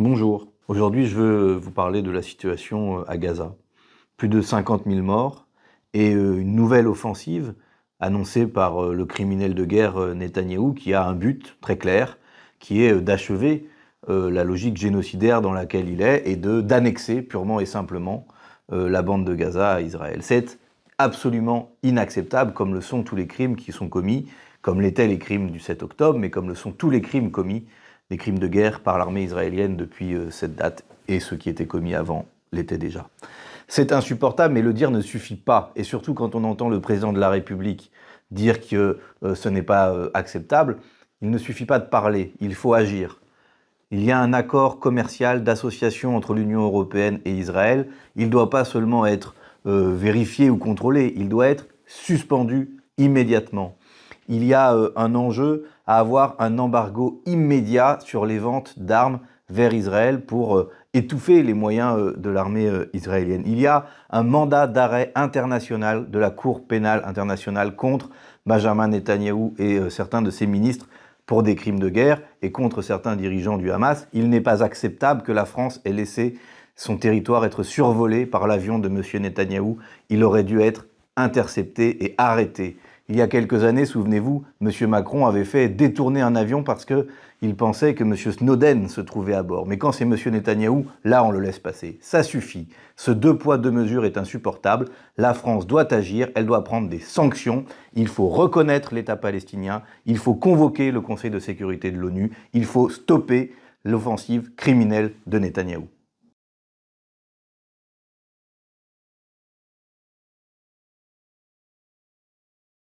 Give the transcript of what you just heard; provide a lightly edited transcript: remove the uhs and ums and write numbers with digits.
Bonjour, aujourd'hui je veux vous parler de la situation à Gaza. Plus de 50 000 morts et une nouvelle offensive annoncée par le criminel de guerre Netanyahou qui a un but très clair, qui est d'achever la logique génocidaire dans laquelle il est et d'annexer purement et simplement la bande de Gaza à Israël. C'est absolument inacceptable, comme le sont tous les crimes qui sont commis, comme l'étaient les crimes du 7 octobre, mais comme le sont tous les crimes commis, les crimes de guerre par l'armée israélienne depuis cette date, et ceux qui étaient commis avant l'étaient déjà. C'est insupportable, mais le dire ne suffit pas, et surtout quand on entend le président de la République dire que ce n'est pas acceptable, il ne suffit pas de parler, il faut agir. Il y a un accord commercial d'association entre l'Union européenne et Israël. Il ne doit pas seulement être vérifié ou contrôlé, il doit être suspendu immédiatement. Il y a un enjeu à avoir un embargo immédiat sur les ventes d'armes vers Israël pour étouffer les moyens de l'armée israélienne. Il y a un mandat d'arrêt international de la Cour pénale internationale contre Benjamin Netanyahou et certains de ses ministres pour des crimes de guerre et contre certains dirigeants du Hamas. Il n'est pas acceptable que la France ait laissé son territoire être survolé par l'avion de M. Netanyahou. Il aurait dû être intercepté et arrêté. Il y a quelques années, souvenez-vous, M. Macron avait fait détourner un avion parce qu'il pensait que M. Snowden se trouvait à bord. Mais quand c'est M. Netanyahou, là on le laisse passer. Ça suffit. Ce deux poids, deux mesures est insupportable. La France doit agir, elle doit prendre des sanctions. Il faut reconnaître l'État palestinien, il faut convoquer le Conseil de sécurité de l'ONU, il faut stopper l'offensive criminelle de Netanyahou.